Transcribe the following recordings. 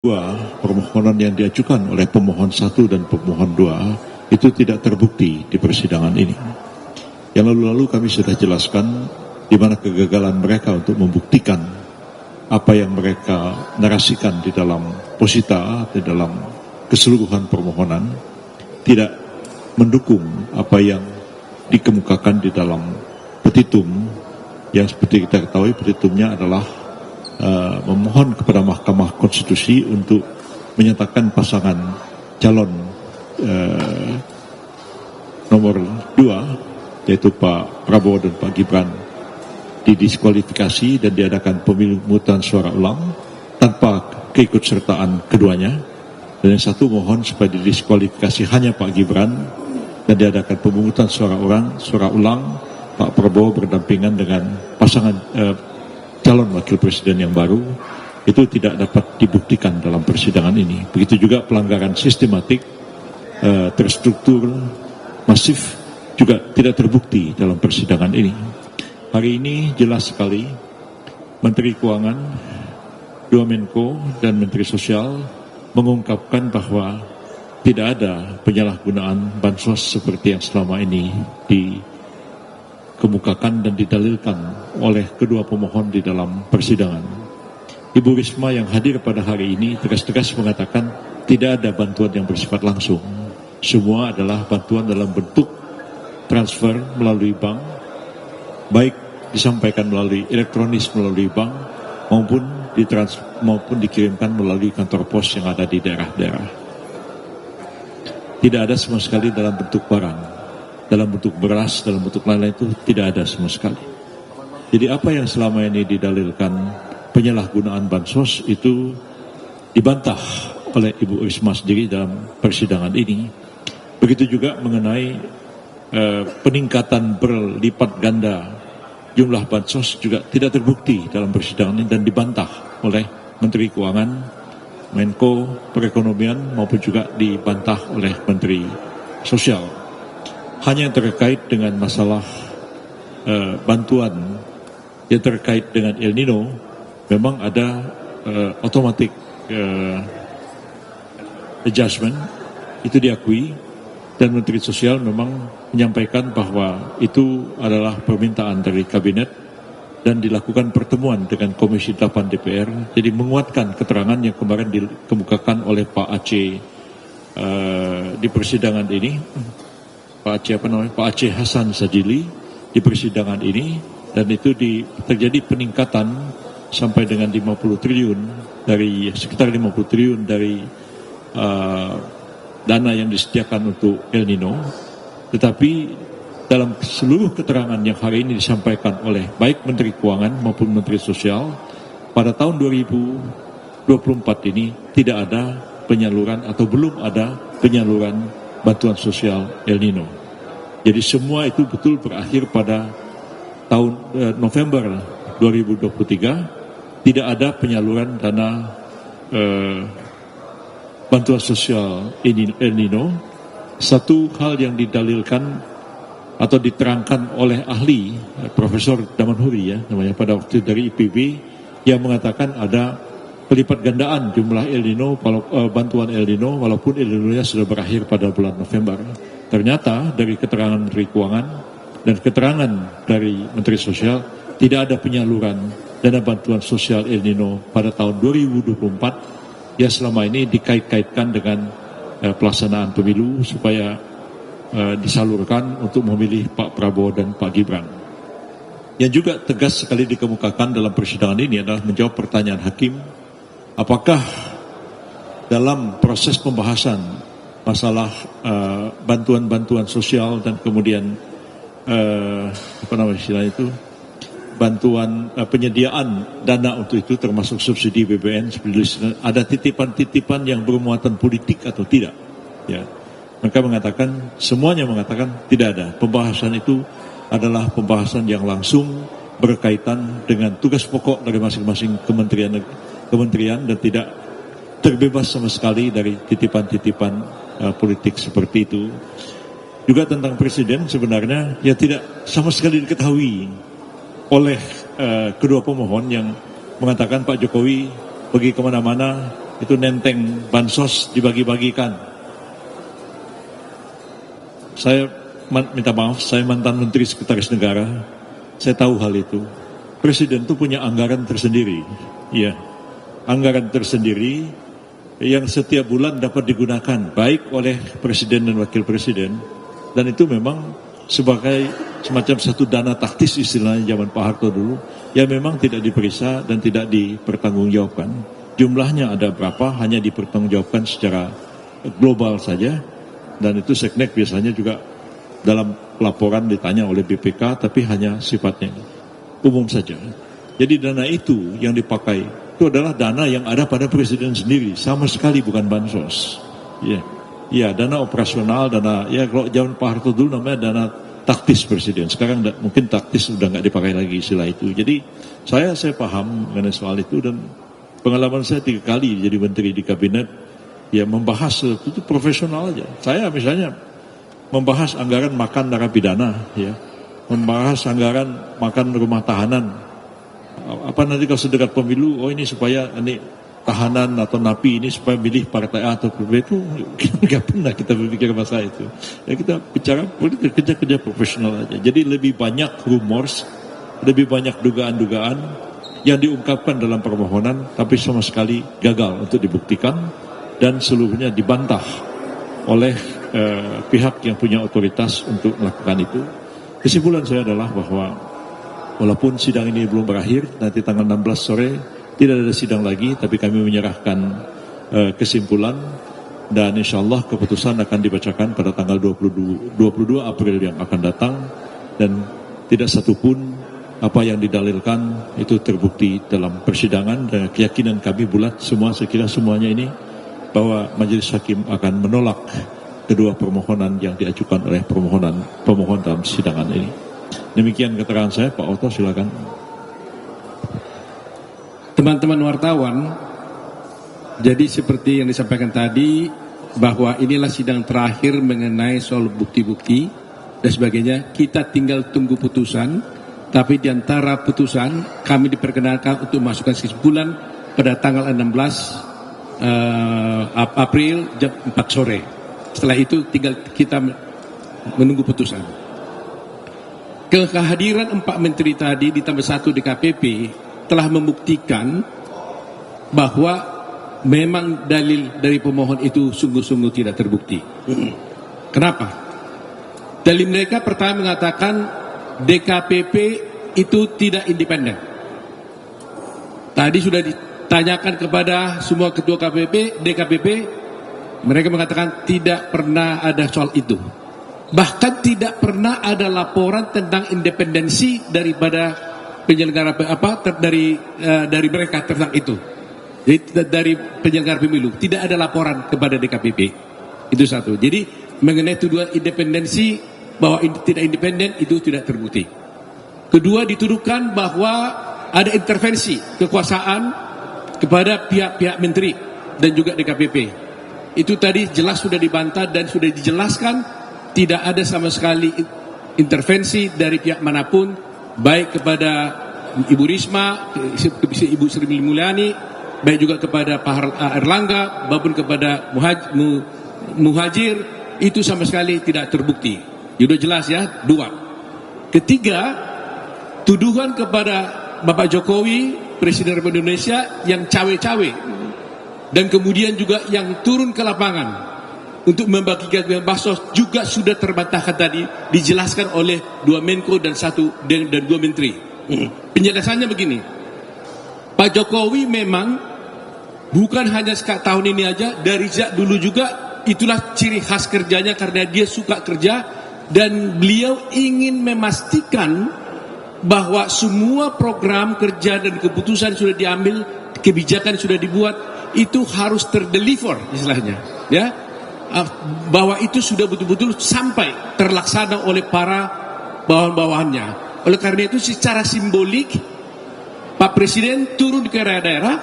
Dua, permohonan yang diajukan oleh pemohon 1 dan pemohon 2 itu tidak terbukti di persidangan ini. Yang lalu-lalu kami sudah jelaskan di mana kegagalan mereka untuk membuktikan apa yang mereka narasikan di dalam posita, di dalam keseluruhan permohonan, tidak mendukung apa yang dikemukakan di dalam petitum, yang seperti kita ketahui petitumnya adalah memohon kepada Mahkamah Konstitusi untuk menyatakan pasangan calon nomor 2, yaitu Pak Prabowo dan Pak Gibran, didiskualifikasi dan diadakan pemungutan suara ulang tanpa keikutsertaan keduanya. Dan yang satu mohon supaya didiskualifikasi hanya Pak Gibran dan diadakan pemungutan suara ulang Pak Prabowo berdampingan dengan pasangan calon wakil presiden yang baru. Itu tidak dapat dibuktikan dalam persidangan ini. Begitu juga pelanggaran sistematik, terstruktur, masif juga tidak terbukti dalam persidangan ini. Hari ini jelas sekali Menteri Keuangan, dua Menko dan Menteri Sosial mengungkapkan bahwa tidak ada penyalahgunaan bansos seperti yang selama ini dikemukakan dan didalilkan oleh kedua pemohon di dalam persidangan. Ibu Risma yang hadir pada hari ini tegas-tegas mengatakan tidak ada bantuan yang bersifat langsung. Semua adalah bantuan dalam bentuk transfer melalui bank, baik disampaikan melalui elektronis melalui bank maupun dikirimkan melalui kantor pos yang ada di daerah-daerah. Tidak ada sama sekali dalam bentuk barang, dalam bentuk beras, dalam bentuk lain-lain, itu tidak ada sama sekali. Jadi apa yang selama ini didalilkan penyalahgunaan bansos itu dibantah oleh Ibu Risma sendiri dalam persidangan ini. Begitu juga mengenai peningkatan berlipat ganda jumlah bansos juga tidak terbukti dalam persidangan ini dan dibantah oleh Menteri Keuangan, Menko Perekonomian maupun juga dibantah oleh Menteri Sosial. Hanya yang terkait dengan masalah bantuan yang terkait dengan El Nino, memang ada automatic adjustment, itu diakui, dan Menteri Sosial memang menyampaikan bahwa itu adalah permintaan dari Kabinet dan dilakukan pertemuan dengan Komisi 8 DPR. Jadi menguatkan keterangan yang kemarin dikemukakan oleh Pak Aceh di persidangan ini, Pak Aceh Hasan Sajili di persidangan ini, dan itu terjadi peningkatan sampai dengan 50 triliun dari sekitar 50 triliun dari dana yang disediakan untuk El Nino. Tetapi dalam seluruh keterangan yang hari ini disampaikan oleh baik Menteri Keuangan maupun Menteri Sosial, pada tahun 2024 ini tidak ada penyaluran atau belum ada penyaluran bantuan sosial El Nino. Jadi semua itu betul berakhir pada tahun November 2023, tidak ada penyaluran dana bantuan sosial El Nino. Satu hal yang didalilkan atau diterangkan oleh ahli Profesor Damanhuri namanya pada waktu dari IPB, yang mengatakan ada pelipat gandaan jumlah El Nino, bantuan El Nino, walaupun El Nino-nya sudah berakhir pada bulan November. Ternyata dari keterangan Menteri Keuangan dan keterangan dari Menteri Sosial, tidak ada penyaluran dana bantuan sosial El Nino pada tahun 2024 yang selama ini dikait-kaitkan dengan pelaksanaan pemilu supaya disalurkan untuk memilih Pak Prabowo dan Pak Gibran. Yang juga tegas sekali dikemukakan dalam persidangan ini adalah menjawab pertanyaan hakim, apakah dalam proses pembahasan masalah bantuan-bantuan sosial dan kemudian bantuan penyediaan dana untuk itu termasuk subsidi BBM, ada titipan-titipan yang bermuatan politik atau tidak, ya. Mereka mengatakan, semuanya mengatakan tidak ada. Pembahasan itu adalah pembahasan yang langsung berkaitan dengan tugas pokok dari masing-masing kementerian dan tidak terbebas sama sekali dari titipan-titipan politik seperti itu. Juga tentang presiden sebenarnya ya tidak sama sekali diketahui oleh kedua pemohon yang mengatakan Pak Jokowi pergi kemana-mana itu nenteng bansos dibagi-bagikan. Saya minta maaf, saya mantan Menteri Sekretaris Negara, saya tahu hal itu. Presiden itu punya anggaran tersendiri, ya, anggaran tersendiri yang setiap bulan dapat digunakan baik oleh Presiden dan Wakil Presiden, dan itu memang sebagai semacam satu dana taktis istilahnya zaman Pak Harto dulu, yang memang tidak diperiksa dan tidak dipertanggungjawabkan. Jumlahnya ada berapa hanya dipertanggungjawabkan secara global saja, dan itu Seknek biasanya juga dalam laporan ditanya oleh BPK, tapi hanya sifatnya umum saja. Jadi dana itu yang dipakai itu adalah dana yang ada pada Presiden sendiri, sama sekali bukan bansos. Ya, ya, dana operasional, dana, ya kalau zaman Pak Harto dulu namanya dana taktis Presiden. Sekarang mungkin taktis udah nggak dipakai lagi istilah itu. Jadi saya paham mengenai soal itu, dan pengalaman saya 3 kali jadi menteri di kabinet, ya membahas itu profesional aja. Saya misalnya membahas anggaran makan narapidana, ya, membahas anggaran makan rumah tahanan. Apa nanti kalau sedekat pemilu, oh ini supaya ini tahanan atau napi ini supaya milih partai A atau B, itu nggak pernah kita berpikir masa itu. Ya kita bicara politik, kerja profesional aja. Jadi lebih banyak rumors, lebih banyak dugaan-dugaan yang diungkapkan dalam permohonan, tapi sama sekali gagal untuk dibuktikan dan seluruhnya dibantah oleh pihak yang punya otoritas untuk melakukan itu. Kesimpulan saya adalah bahwa walaupun sidang ini belum berakhir, nanti tanggal 16 sore tidak ada sidang lagi, tapi kami menyerahkan kesimpulan, dan insya Allah keputusan akan dibacakan pada tanggal 22 April yang akan datang, dan tidak satupun apa yang didalilkan itu terbukti dalam persidangan, dan keyakinan kami bulat semua, saya kira semuanya ini, bahwa majelis hakim akan menolak kedua permohonan yang diajukan oleh pemohon dalam sidangan ini. Demikian keterangan saya, Pak Otto, silakan. Teman-teman wartawan, jadi seperti yang disampaikan tadi, bahwa inilah sidang terakhir mengenai soal bukti-bukti dan sebagainya. Kita tinggal tunggu putusan, tapi di antara putusan kami diperkenalkan untuk masukkan kesimpulan pada tanggal 16 April jam 4 sore. Setelah itu tinggal kita menunggu putusan. Kehadiran 4 menteri tadi ditambah 1 DKPP telah membuktikan bahwa memang dalil dari pemohon itu sungguh-sungguh tidak terbukti. Kenapa? Dalil mereka pertama mengatakan DKPP itu tidak independen. Tadi sudah ditanyakan kepada semua ketua DKPP, mereka mengatakan tidak pernah ada soal itu. Bahkan tidak pernah ada laporan tentang independensi daripada penyelenggara dari mereka tentang itu. Jadi dari penyelenggara pemilu tidak ada laporan kepada DKPP. Itu satu. Jadi mengenai tuduhan independensi bahwa tidak independen itu tidak terbukti. Kedua, dituduhkan bahwa ada intervensi kekuasaan kepada pihak-pihak menteri dan juga DKPP. Itu tadi jelas sudah dibantah dan sudah dijelaskan tidak ada sama sekali intervensi dari pihak manapun, baik kepada Ibu Risma, Ibu Sri Mulyani, baik juga kepada Pak Erlangga, maupun kepada Muhajir, itu sama sekali tidak terbukti. Sudah jelas ya, 2. Ketiga, tuduhan kepada Bapak Jokowi, Presiden Republik Indonesia yang cawe-cawe, dan kemudian juga yang turun ke lapangan untuk membagikan bansos juga sudah terbantahkan tadi, dijelaskan oleh 2 Menko dan 2 Menteri. Penjelasannya begini, Pak Jokowi memang bukan hanya tahun ini aja, dari dulu juga itulah ciri khas kerjanya karena dia suka kerja dan beliau ingin memastikan bahwa semua program kerja dan keputusan sudah diambil, kebijakan sudah dibuat, itu harus terdeliver istilahnya, ya, bahwa itu sudah betul-betul sampai terlaksana oleh para bawahan-bawahannya. Oleh karena itu secara simbolik Pak Presiden turun ke daerah-daerah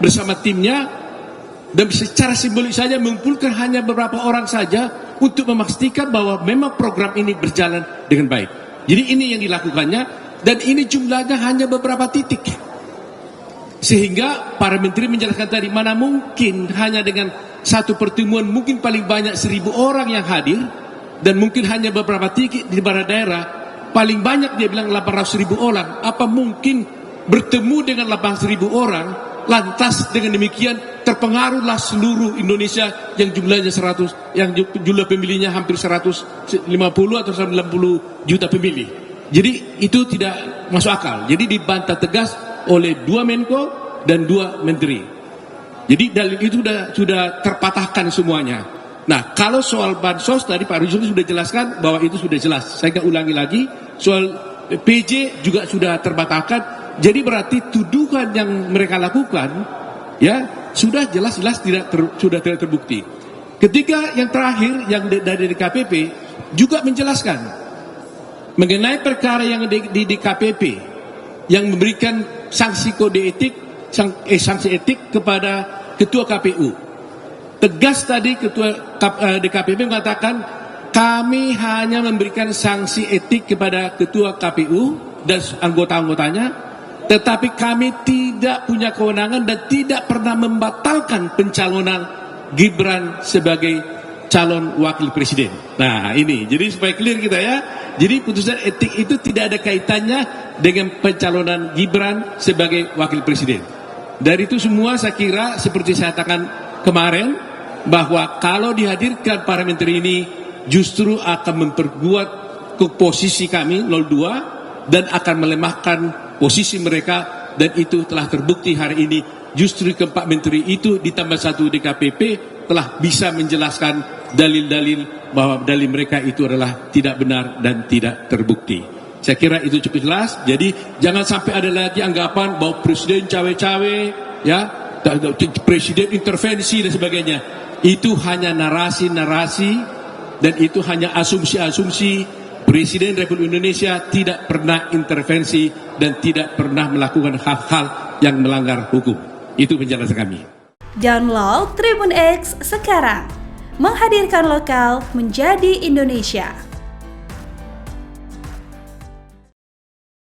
bersama timnya dan secara simbolik saja mengumpulkan hanya beberapa orang saja untuk memastikan bahwa memang program ini berjalan dengan baik. Jadi ini yang dilakukannya, dan ini jumlahnya hanya beberapa titik. Sehingga para menteri menjelaskan tadi, mana mungkin hanya dengan satu pertemuan mungkin paling banyak 1.000 orang yang hadir, dan mungkin hanya beberapa titik di beberapa daerah, paling banyak dia bilang 800.000 orang. Apa mungkin bertemu dengan 800.000 orang, lantas dengan demikian terpengaruhlah seluruh Indonesia yang jumlahnya 100, yang jumlah pemilihnya hampir 150 atau 190 juta pemilih. Jadi itu tidak masuk akal. Jadi dibantah tegas oleh 2 Menko dan 2 Menteri. Jadi dalil itu sudah terpatahkan semuanya. Nah, kalau soal bansos tadi Pak Rizal sudah jelaskan bahwa itu sudah jelas. Saya nggak ulangi lagi. Soal PJ juga sudah terpatahkan. Jadi berarti tuduhan yang mereka lakukan ya sudah jelas-jelas sudah tidak terbukti. Ketika yang terakhir yang dari DKPP juga menjelaskan mengenai perkara yang di DKPP yang memberikan sanksi kode etik, sanksi etik kepada Ketua KPU. Tegas tadi Ketua DKPP mengatakan kami hanya memberikan sanksi etik kepada Ketua KPU dan anggota-anggotanya, tetapi kami tidak punya kewenangan dan tidak pernah membatalkan pencalonan Gibran sebagai calon wakil presiden. Nah ini, jadi supaya clear kita ya. Jadi putusan etik itu tidak ada kaitannya dengan pencalonan Gibran sebagai wakil presiden. Dari itu semua saya kira seperti saya katakan kemarin, bahwa kalau dihadirkan para menteri ini justru akan memperkuat ke posisi kami 02 dan akan melemahkan posisi mereka, dan itu telah terbukti hari ini. Justru keempat menteri itu ditambah 1 DKPP telah bisa menjelaskan dalil-dalil bahwa dalil mereka itu adalah tidak benar dan tidak terbukti. Saya kira itu cukup jelas. Jadi jangan sampai ada lagi anggapan bahwa presiden cawe-cawe, ya, presiden intervensi dan sebagainya. Itu hanya narasi-narasi dan itu hanya asumsi-asumsi. Presiden Republik Indonesia tidak pernah intervensi dan tidak pernah melakukan hal-hal yang melanggar hukum. Itu penjelasan kami. Download Tribun X sekarang, menghadirkan lokal menjadi Indonesia.